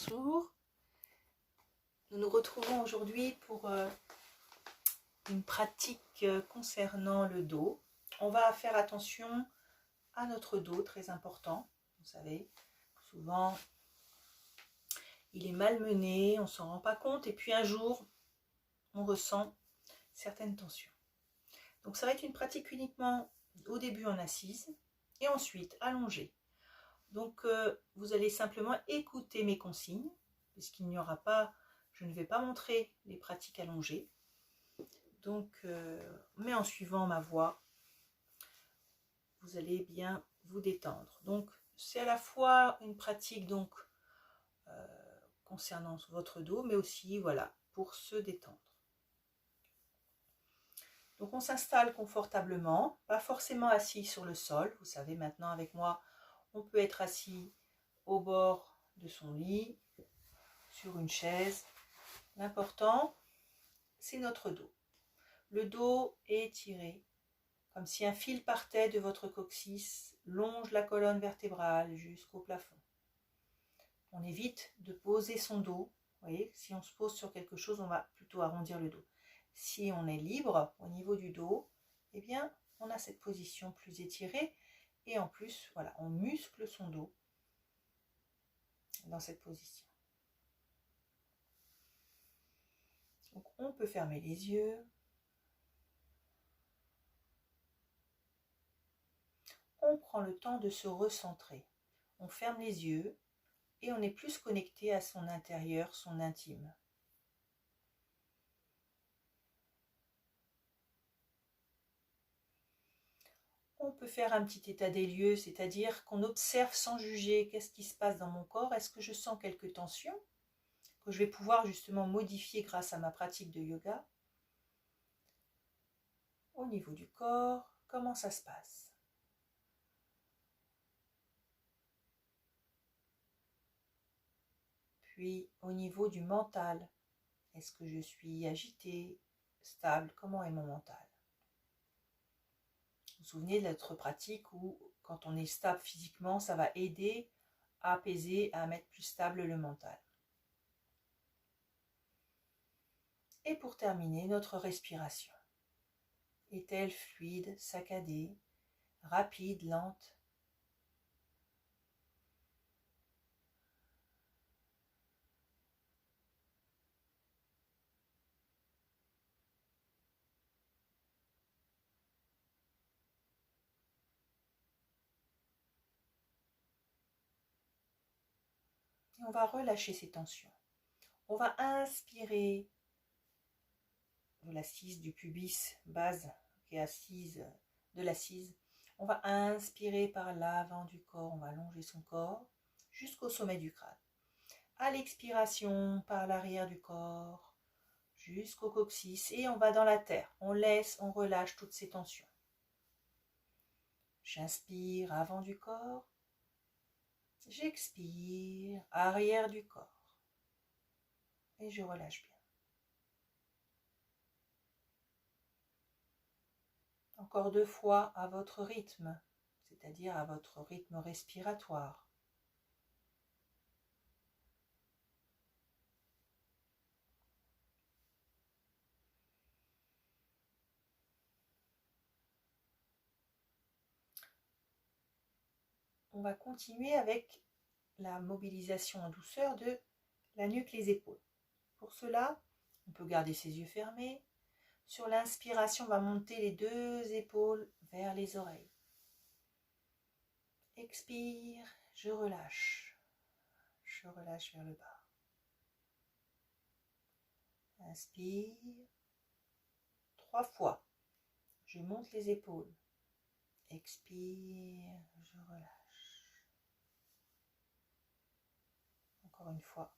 bonjour. Nous nous retrouvons aujourd'hui pour une pratique concernant le dos. On va faire attention à notre dos, très important. Vous savez, souvent il est malmené, on ne s'en rend pas compte et puis un jour on ressent certaines tensions. Donc ça va être une pratique uniquement au début en assise et ensuite allongée. Donc vous allez simplement écouter mes consignes puisqu'il n'y aura pas, je ne vais pas montrer les pratiques allongées. Donc, mais en suivant ma voix, vous allez bien vous détendre. Donc, c'est à la fois une pratique donc concernant votre dos, mais aussi voilà pour se détendre. Donc, on s'installe confortablement, pas forcément assis sur le sol. Vous savez maintenant avec moi, on peut être assis au bord de son lit, sur une chaise. L'important, c'est notre dos. Le dos est étiré, comme si un fil partait de votre coccyx, longe la colonne vertébrale jusqu'au plafond. On évite de poser son dos. Vous voyez, si on se pose sur quelque chose, on va plutôt arrondir le dos. Si on est libre au niveau du dos, eh bien, on a cette position plus étirée. Et en plus, voilà, on muscle son dos dans cette position. Donc, on peut fermer les yeux. On prend le temps de se recentrer. On ferme les yeux et on est plus connecté à son intérieur, son intime. On peut faire un petit état des lieux, c'est-à-dire qu'on observe sans juger qu'est-ce qui se passe dans mon corps. Est-ce que je sens quelques tensions que je vais pouvoir justement modifier grâce à ma pratique de yoga? Au niveau du corps, comment ça se passe? Puis au niveau du mental, est-ce que je suis agitée, stable? Comment est mon mental? Vous vous souvenez de notre pratique où quand on est stable physiquement, ça va aider à apaiser, à mettre plus stable le mental. Et pour terminer, notre respiration. Est-elle fluide, saccadée, rapide, lente? Et on va relâcher ces tensions. On va inspirer de l'assise du pubis, base qui est assise de l'assise. On va inspirer par l'avant du corps, on va allonger son corps jusqu'au sommet du crâne. À l'expiration, par l'arrière du corps, jusqu'au coccyx et on va dans la terre. On laisse, on relâche toutes ces tensions. J'inspire avant du corps. J'expire arrière du corps. Et je relâche bien. Encore 2 fois à votre rythme, c'est-à-dire à votre rythme respiratoire. On va continuer avec la mobilisation en douceur de la nuque, les épaules. Pour cela, on peut garder ses yeux fermés. Sur l'inspiration, on va monter les 2 épaules vers les oreilles. Expire, je relâche. Je relâche vers le bas. Inspire. 3 fois. Je monte les épaules. Expire, je relâche. Encore une fois.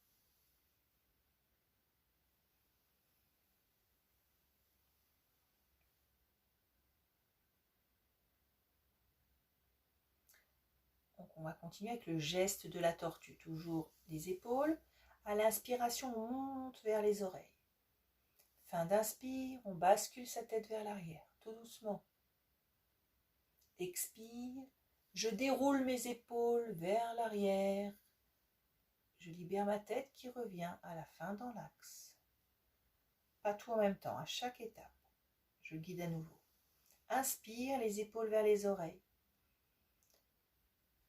Donc on va continuer avec le geste de la tortue. Toujours les épaules. À l'inspiration, on monte vers les oreilles. Fin d'inspire, on bascule sa tête vers l'arrière, tout doucement. Expire, je déroule mes épaules vers l'arrière. Je libère ma tête qui revient à la fin dans l'axe. Pas tout en même temps, à chaque étape. Je guide à nouveau. Inspire, les épaules vers les oreilles.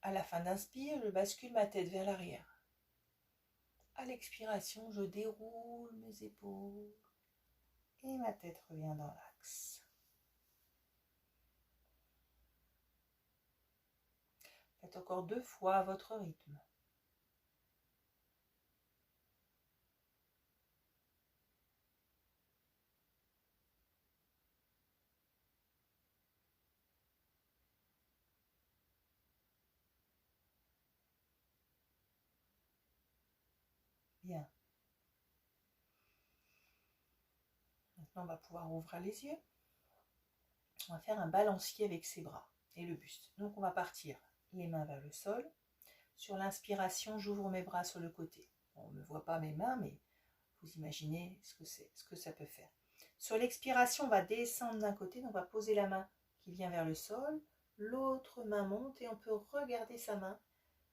À la fin d'inspire, je bascule ma tête vers l'arrière. À l'expiration, je déroule mes épaules et ma tête revient dans l'axe. Faites encore 2 fois à votre rythme. Bien. Maintenant, on va pouvoir ouvrir les yeux. On va faire un balancier avec ses bras et le buste. Donc, on va partir les mains vers le sol. Sur l'inspiration, j'ouvre mes bras sur le côté. Bon, on ne voit pas mes mains, mais vous imaginez ce que c'est, ce que ça peut faire. Sur l'expiration, on va descendre d'un côté, donc on va poser la main qui vient vers le sol. L'autre main monte et on peut regarder sa main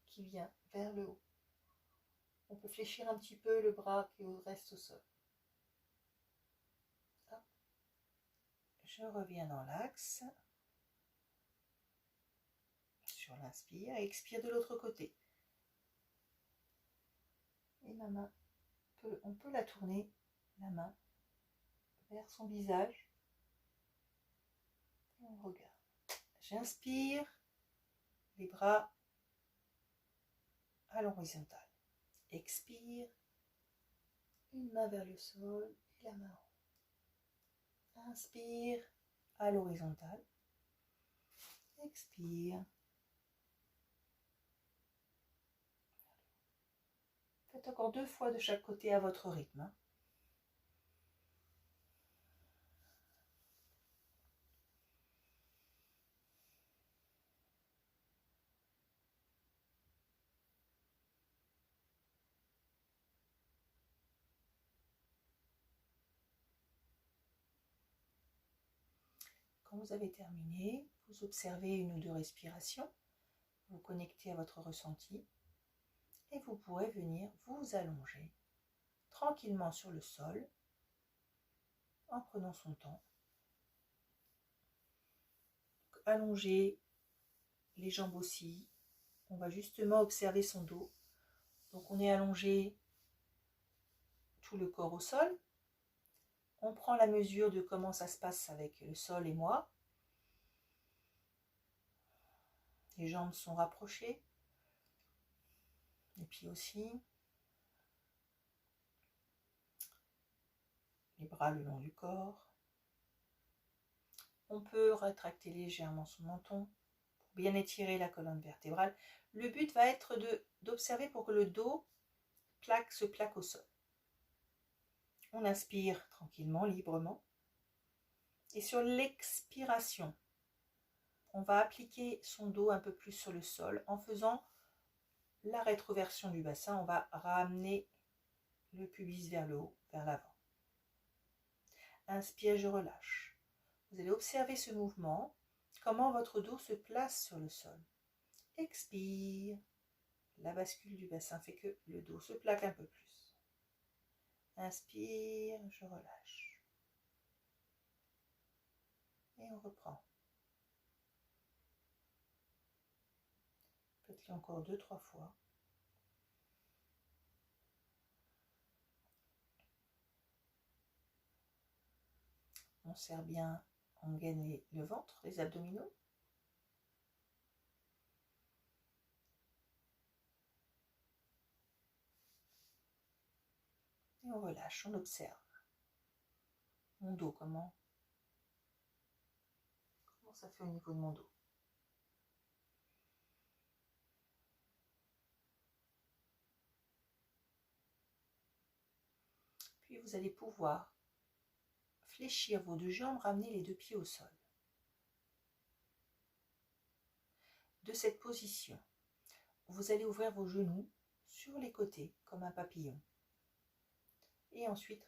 qui vient vers le haut. On peut fléchir un petit peu le bras qui reste au sol. Hop. Je reviens dans l'axe. Sur l'inspire, expire de l'autre côté. Et ma main, on peut la tourner, la main, vers son visage. Et on regarde. J'inspire, les bras à l'horizontale. Expire, une main vers le sol et la main en haut. Inspire, à l'horizontale. Expire. Faites encore 2 fois de chaque côté à votre rythme. Quand vous avez terminé, vous observez 1 ou 2 respirations, vous connectez à votre ressenti et vous pourrez venir vous allonger tranquillement sur le sol en prenant son temps. Allonger, les jambes aussi. On va justement observer son dos. Donc on est allongé, tout le corps au sol. On prend la mesure de comment ça se passe avec le sol et moi. Les jambes sont rapprochées, les pieds aussi, les bras le long du corps. On peut rétracter légèrement son menton pour bien étirer la colonne vertébrale. Le but va être d'observer pour que le dos se plaque au sol. On inspire tranquillement, librement. Et sur l'expiration, on va appliquer son dos un peu plus sur le sol en faisant la rétroversion du bassin. On va ramener le pubis vers le haut, vers l'avant. Inspire, je relâche. Vous allez observer ce mouvement, comment votre dos se place sur le sol. Expire. La bascule du bassin fait que le dos se plaque un peu plus. Inspire, je relâche. Et on reprend. Faites-le encore 2-3 fois. On serre bien, on gaine le ventre, les abdominaux. Et on relâche, on observe. Mon dos, comment ça fait au niveau de mon dos. Puis vous allez pouvoir fléchir vos 2 jambes, ramener les 2 pieds au sol. De cette position, vous allez ouvrir vos genoux sur les côtés comme un papillon. Et ensuite,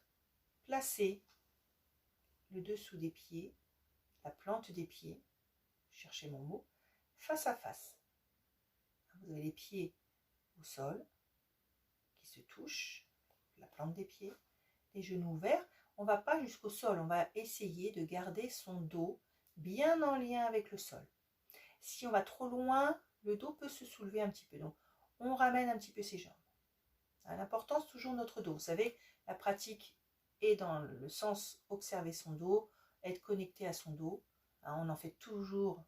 placez le dessous des pieds, la plante des pieds, cherchez mon mot, face à face. Vous avez les pieds au sol, se touchent, la plante des pieds, les genoux ouverts. On ne va pas jusqu'au sol, on va essayer de garder son dos bien en lien avec le sol. Si on va trop loin, le dos peut se soulever un petit peu. Donc, on ramène un petit peu ses jambes. L'important, c'est toujours notre dos. Vous savez, la pratique est dans le sens observer son dos, être connecté à son dos. On en fait toujours,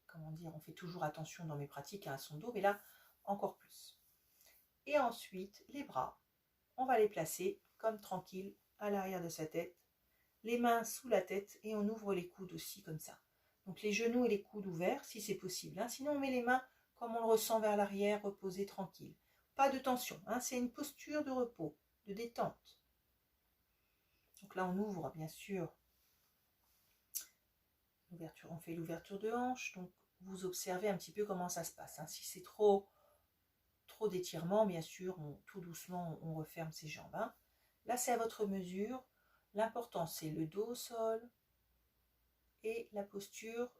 comment dire, on fait toujours attention dans mes pratiques à son dos, mais là, encore plus. Et ensuite, les bras, on va les placer comme tranquille à l'arrière de sa tête, les mains sous la tête et on ouvre les coudes aussi comme ça. Donc les genoux et les coudes ouverts si c'est possible. Sinon on met les mains comme on le ressent vers l'arrière, reposées tranquille. Pas de tension, c'est une posture de repos, de détente. Donc là on ouvre bien sûr l'ouverture, on fait l'ouverture de hanche, donc vous observez un petit peu comment ça se passe. Si c'est trop d'étirement, bien sûr, tout doucement on referme ses jambes. Là c'est à votre mesure. L'important, c'est le dos au sol et la posture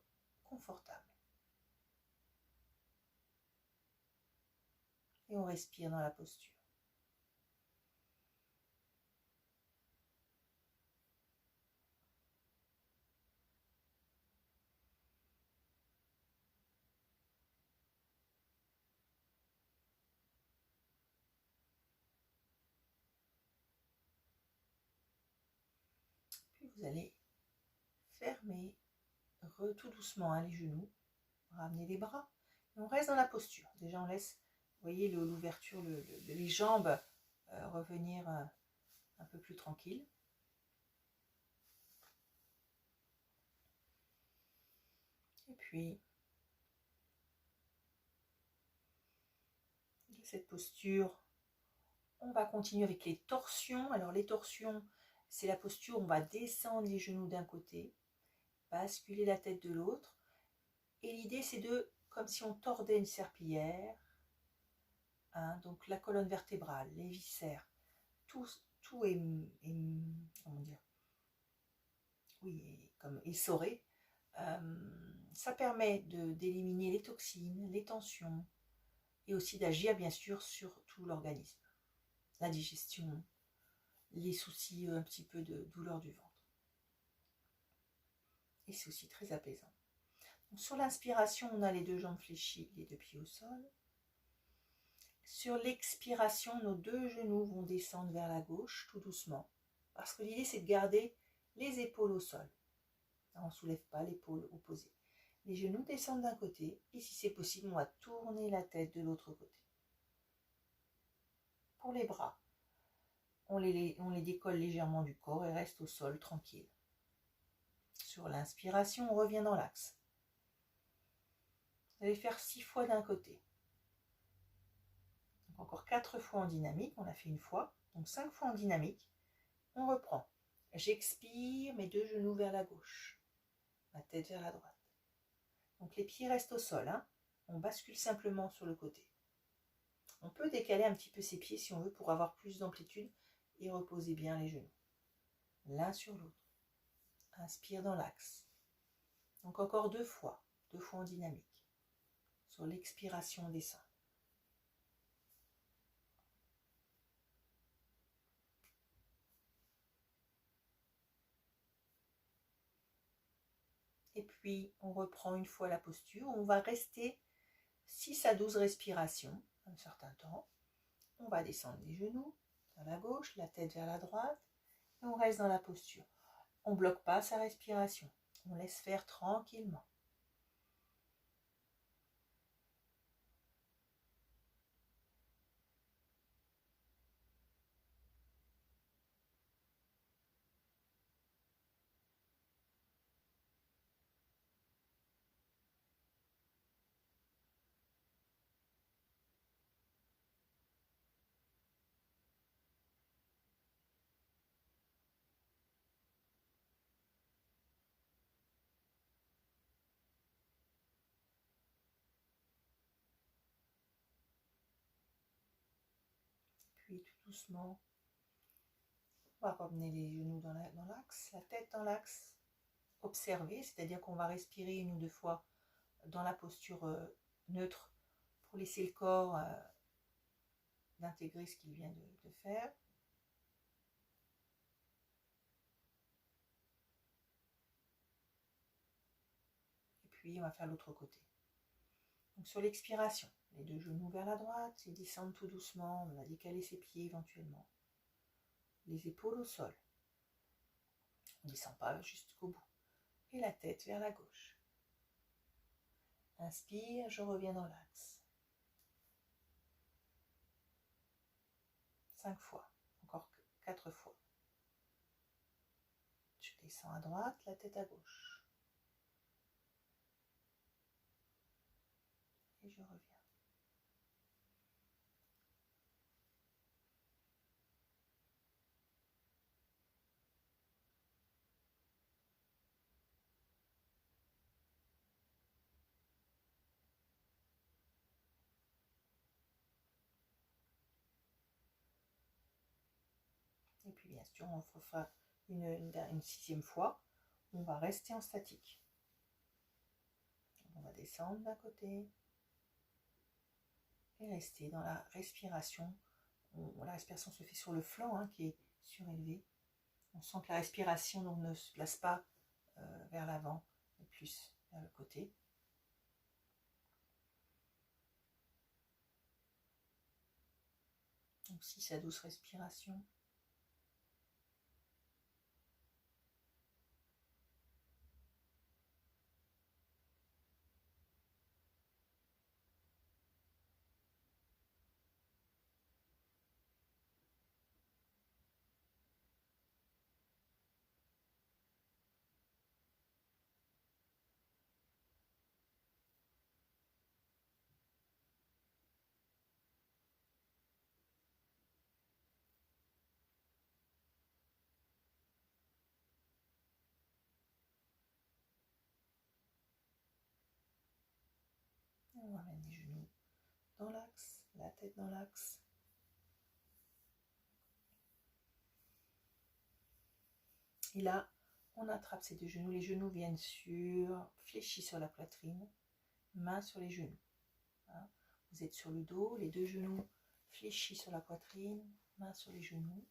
confortable. Et on respire dans la posture. Puis vous allez fermer tout doucement les genoux, ramener les bras, et on reste dans la posture. Déjà on laisse, vous voyez, l'ouverture, les jambes revenir un peu plus tranquille. Et puis, de cette posture, on va continuer avec les torsions. Alors les torsions, c'est la posture où on va descendre les genoux d'un côté, basculer la tête de l'autre. Et l'idée, c'est comme si on tordait une serpillière, donc la colonne vertébrale, les viscères, tout est comment dire, oui, comme essoré. Ça permet d'éliminer les toxines, les tensions, et aussi d'agir bien sûr sur tout l'organisme, la digestion, les soucis un petit peu de douleur du ventre. Et c'est aussi très apaisant. Donc, sur l'inspiration, on a les deux jambes fléchies, les deux pieds au sol. Sur l'expiration, nos deux genoux vont descendre vers la gauche, tout doucement. Parce que l'idée, c'est de garder les épaules au sol. On ne soulève pas l'épaule opposée. Les genoux descendent d'un côté, et si c'est possible, on va tourner la tête de l'autre côté. Pour les bras, on les décolle légèrement du corps et reste au sol, tranquille. Sur l'inspiration, on revient dans l'axe. Vous allez faire 6 fois d'un côté. Donc encore 4 fois en dynamique, on l'a fait une fois, donc 5 fois en dynamique. On reprend. J'expire, mes deux genoux vers la gauche, ma tête vers la droite. Donc les pieds restent au sol, on bascule simplement sur le côté. On peut décaler un petit peu ses pieds si on veut pour avoir plus d'amplitude et reposer bien les genoux. L'un sur l'autre. Inspire dans l'axe. Donc encore 2 fois en dynamique. Sur l'expiration, on descend. Et puis, on reprend une fois la posture. On va rester 6 à 12 respirations, un certain temps. On va descendre les genoux vers la gauche, la tête vers la droite. Et on reste dans la posture. On ne bloque pas sa respiration. On laisse faire tranquillement. Puis tout doucement, on va ramener les genoux dans l'axe, la tête dans l'axe. Observer, c'est-à-dire qu'on va respirer 1 ou 2 fois dans la posture neutre pour laisser le corps d'intégrer ce qu'il vient de faire. Et puis on va faire l'autre côté. Donc sur l'expiration, les deux genoux vers la droite et descendre tout doucement. On va décaler ses pieds éventuellement. Les épaules au sol. On ne descend pas jusqu'au bout. Et la tête vers la gauche. Inspire, je reviens dans l'axe. 5 fois, encore 4 fois. Je descends à droite, la tête à gauche. Et je reviens. Et puis bien sûr, on fera une 6e fois. On va rester en statique. On va descendre d'un côté et rester dans la respiration. La respiration se fait sur le flanc qui est surélevé. On sent que la respiration donc, ne se place pas vers l'avant, mais plus vers le côté. Donc 6 à 12 respirations. On ramène les genoux dans l'axe, la tête dans l'axe. Et là, on attrape ces deux genoux. Les genoux viennent fléchis sur la poitrine, mains sur les genoux. Vous êtes sur le dos, les deux genoux fléchis sur la poitrine, mains sur les genoux.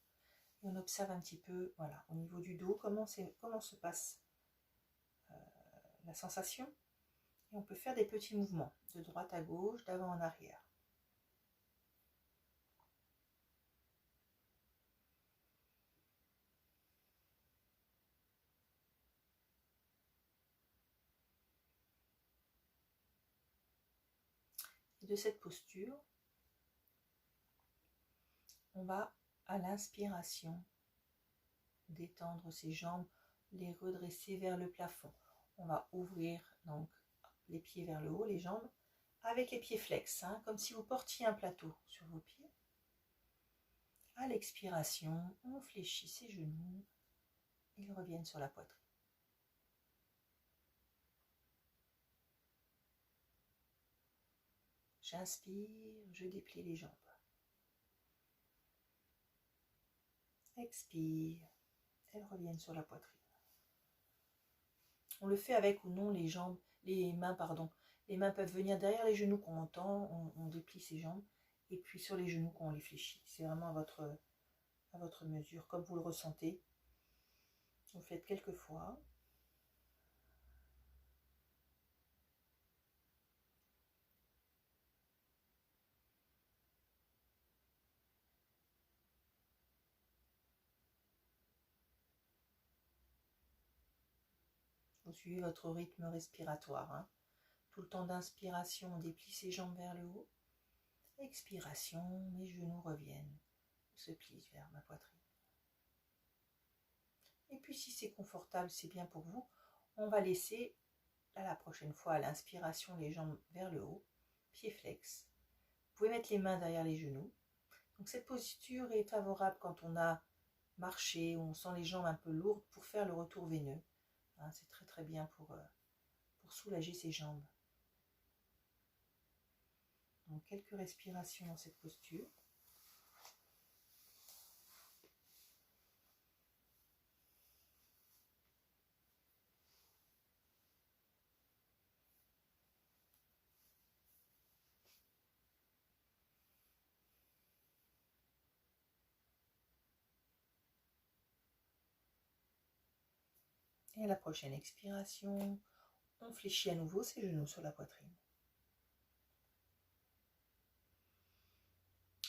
Et on observe un petit peu, voilà, au niveau du dos, comment se passe la sensation. Et on peut faire des petits mouvements, de droite à gauche, d'avant en arrière. Et de cette posture, on va, à l'inspiration, détendre ses jambes, les redresser vers le plafond. On va ouvrir donc les pieds vers le haut, les jambes, avec les pieds flex, comme si vous portiez un plateau sur vos pieds. À l'expiration, on fléchit ses genoux, ils reviennent sur la poitrine. J'inspire, je déplie les jambes. Expire, elles reviennent sur la poitrine. On le fait avec ou non les jambes, les mains, pardon. Les mains peuvent venir derrière les genoux qu'on entend, on déplie ses jambes, et puis sur les genoux qu'on les fléchit. C'est vraiment à votre mesure, comme vous le ressentez. Vous faites quelques fois. Vous suivez votre rythme respiratoire. Tout le temps d'inspiration, on déplie ses jambes vers le haut. Expiration, mes genoux reviennent, se plient vers ma poitrine. Et puis si c'est confortable, c'est bien pour vous, on va laisser à la prochaine fois à l'inspiration les jambes vers le haut, pieds flex. Vous pouvez mettre les mains derrière les genoux. Donc cette posture est favorable quand on a marché, où on sent les jambes un peu lourdes pour faire le retour veineux. C'est très très bien pour soulager ses jambes. Donc quelques respirations dans cette posture. Et à la prochaine expiration, on fléchit à nouveau ses genoux sur la poitrine.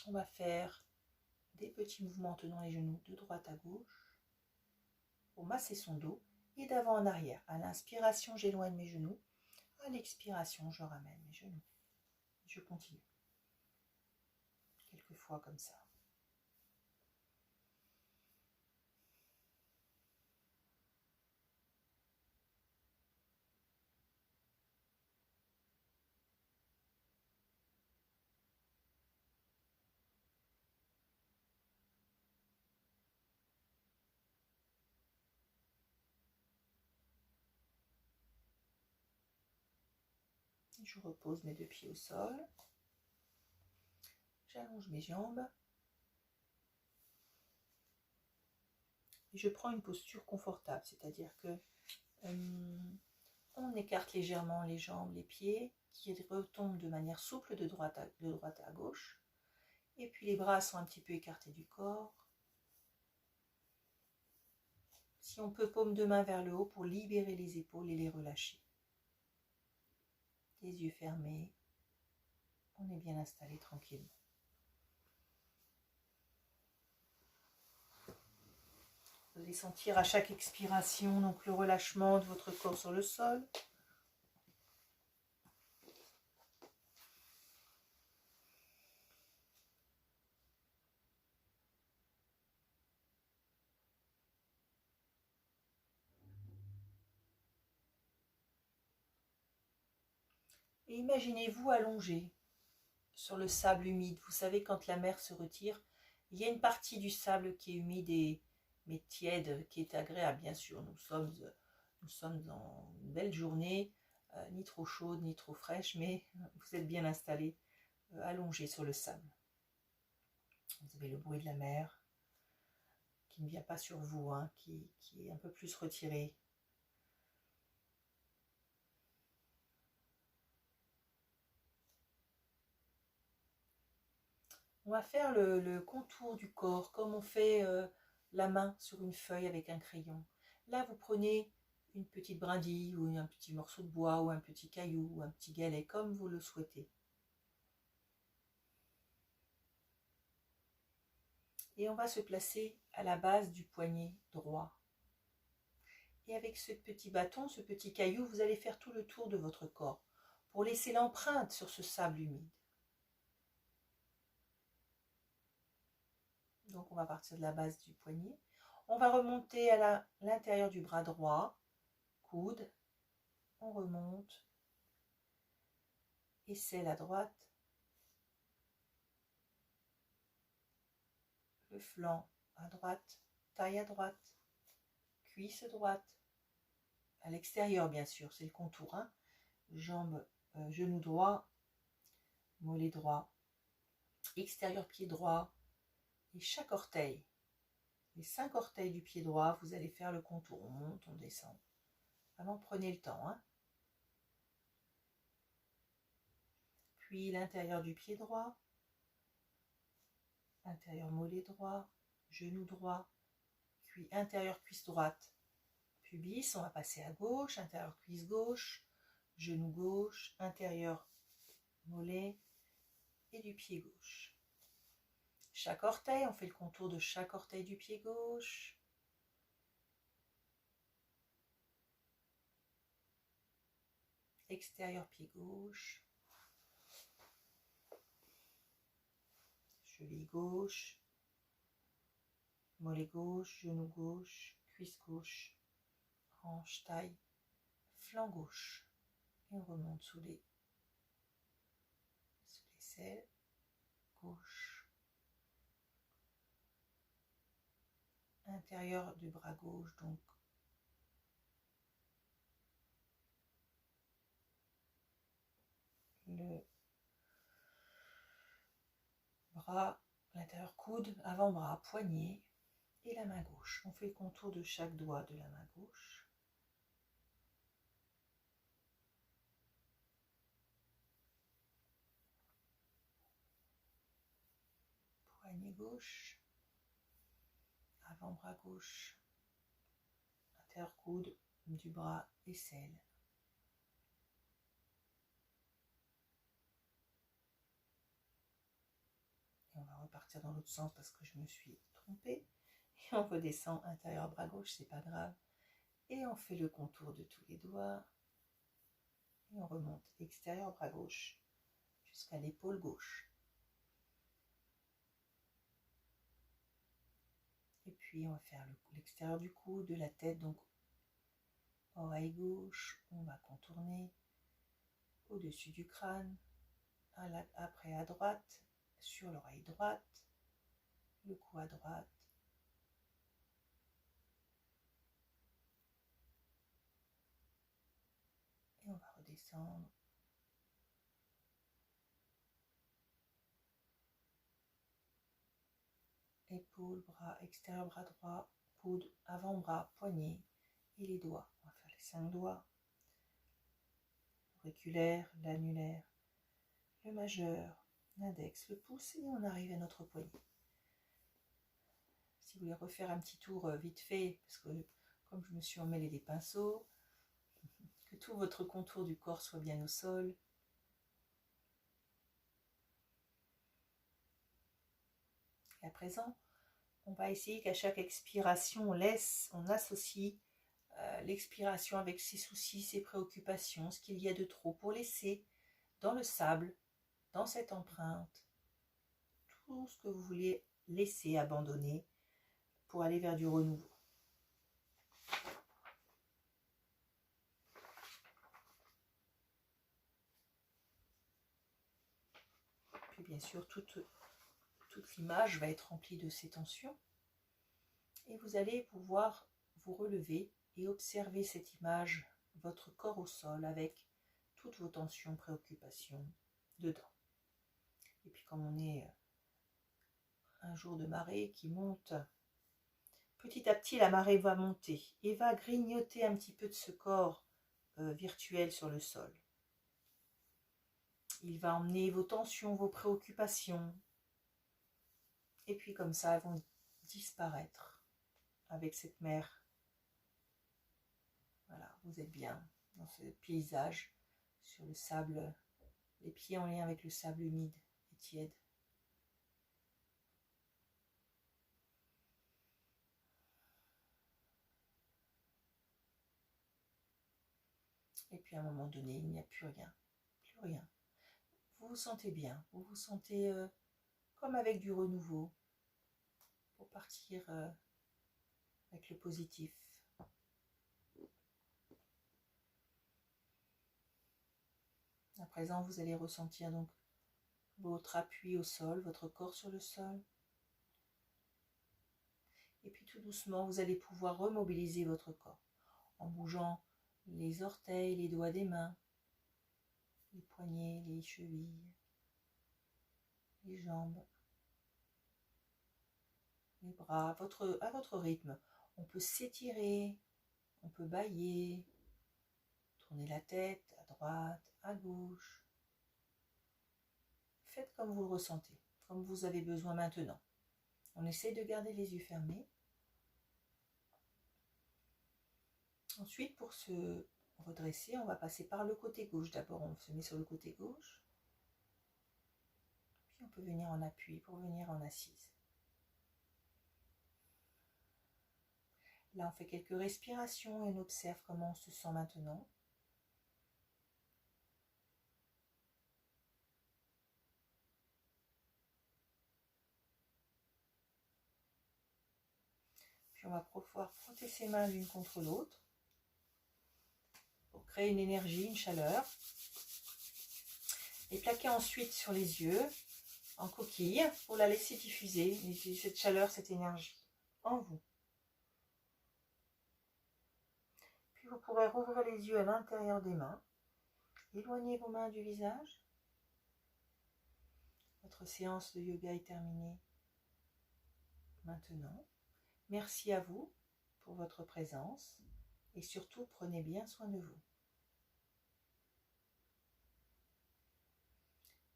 On va faire des petits mouvements en tenant les genoux de droite à gauche pour masser son dos et d'avant en arrière. À l'inspiration, j'éloigne mes genoux. À l'expiration, je ramène mes genoux. Je continue. Quelques fois comme ça. Je repose mes deux pieds au sol. J'allonge mes jambes. Et je prends une posture confortable, c'est-à-dire que on écarte légèrement les jambes, les pieds, qui retombent de manière souple de droite à gauche. Et puis les bras sont un petit peu écartés du corps. Si on peut, paume de main vers le haut pour libérer les épaules et les relâcher. Les yeux fermés. On est bien installé tranquillement. Vous allez sentir à chaque expiration donc le relâchement de votre corps sur le sol. Et imaginez-vous allongé sur le sable humide. Vous savez, quand la mer se retire, il y a une partie du sable qui est humide mais tiède, qui est agréable, bien sûr. Nous sommes dans une belle journée, ni trop chaude, ni trop fraîche, mais vous êtes bien installé, allongé sur le sable. Vous avez le bruit de la mer qui ne vient pas sur vous, hein, qui est un peu plus retiré. On va faire le contour du corps, comme on fait la main sur une feuille avec un crayon. Là, vous prenez une petite brindille ou un petit morceau de bois ou un petit caillou ou un petit galet, comme vous le souhaitez. Et on va se placer à la base du poignet droit. Et avec ce petit bâton, ce petit caillou, vous allez faire tout le tour de votre corps pour laisser l'empreinte sur ce sable humide. Donc on va partir de la base du poignet. On va remonter à l'intérieur du bras droit, coude. On remonte, aisselle à droite, le flanc à droite, taille à droite, cuisse droite, à l'extérieur bien sûr, c'est le contour, hein. Jambe, genou droit, mollet droit, extérieur pied droit, et chaque orteil, les 5 orteils du pied droit, vous allez faire le contour, on monte, on descend. Vraiment prenez le temps, hein. Puis l'intérieur du pied droit, intérieur mollet droit, genou droit, puis intérieur cuisse droite, pubis, on va passer à gauche, intérieur cuisse gauche, genou gauche, intérieur mollet et du pied gauche. Chaque orteil, on fait le contour de chaque orteil du pied gauche. Extérieur pied gauche. Cheville gauche. Mollet gauche, genou gauche, cuisse gauche. Hanche, taille, flanc gauche. Et on remonte sous les selles. Gauche. Intérieur du bras gauche, donc le bras, l'intérieur coude, avant-bras, poignet et la main gauche. On fait le contour de chaque doigt de la main gauche. Poignet gauche, avant-bras gauche, intérieur coude, du bras aisselle. Et on va repartir dans l'autre sens parce que je me suis trompée. Et on redescend intérieur bras gauche, c'est pas grave. Et on fait le contour de tous les doigts. Et on remonte extérieur bras gauche jusqu'à l'épaule gauche. Et puis on va faire l'extérieur du cou, de la tête, donc oreille gauche, on va contourner au-dessus du crâne, après à droite, sur l'oreille droite, le cou à droite. Et on va redescendre. Épaule, bras, extérieur bras droit, coude, avant-bras, poignet et les doigts. On va faire les 5 doigts. L'auriculaire, l'annulaire, le majeur, l'index, le pouce et on arrive à notre poignet. Si vous voulez refaire un petit tour vite fait, parce que comme je me suis emmêlé les pinceaux, que tout votre contour du corps soit bien au sol. Et à présent, on va essayer qu'à chaque expiration, on associe l'expiration avec ses soucis, ses préoccupations, ce qu'il y a de trop, pour laisser dans le sable, dans cette empreinte, tout ce que vous voulez laisser abandonner pour aller vers du renouveau. Puis bien sûr, toute l'image va être remplie de ces tensions. Et vous allez pouvoir vous relever et observer cette image, votre corps au sol, avec toutes vos tensions, préoccupations dedans. Et puis comme on est un jour de marée qui monte, petit à petit la marée va monter et va grignoter un petit peu de ce corps virtuel sur le sol. Il va emmener vos tensions, vos préoccupations. Et puis comme ça, elles vont disparaître avec cette mer. Voilà, vous êtes bien dans ce paysage, sur le sable, les pieds en lien avec le sable humide et tiède. Et puis à un moment donné, il n'y a plus rien, plus rien. Vous vous sentez bien, vous vous sentez comme avec du renouveau, pour partir avec le positif. À présent, vous allez ressentir donc votre appui au sol, votre corps sur le sol. Et puis tout doucement, vous allez pouvoir remobiliser votre corps en bougeant les orteils, les doigts des mains, les poignets, les chevilles, les jambes, les bras, à votre rythme. On peut s'étirer, on peut bâiller, tourner la tête à droite, à gauche. Faites comme vous le ressentez, comme vous avez besoin maintenant. On essaie de garder les yeux fermés. Ensuite, pour se redresser, on va passer par le côté gauche. D'abord, on se met sur le côté gauche. Puis on peut venir en appui pour venir en assise. Là, on fait quelques respirations et on observe comment on se sent maintenant. Puis on va pouvoir frotter ses mains l'une contre l'autre pour créer une énergie, une chaleur. Et plaquer ensuite sur les yeux en coquille pour la laisser diffuser cette chaleur, cette énergie en vous. Puis vous pourrez rouvrir les yeux à l'intérieur des mains. Éloignez vos mains du visage. Votre séance de yoga est terminée maintenant. Merci à vous pour votre présence et surtout prenez bien soin de vous.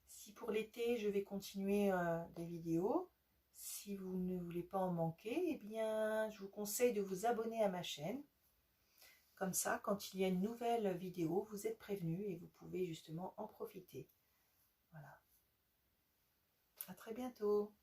Si pour l'été je vais continuer des vidéos, si vous ne voulez pas en manquer, eh bien je vous conseille de vous abonner à ma chaîne. Comme ça, quand il y a une nouvelle vidéo, vous êtes prévenus et vous pouvez justement en profiter. Voilà. À très bientôt.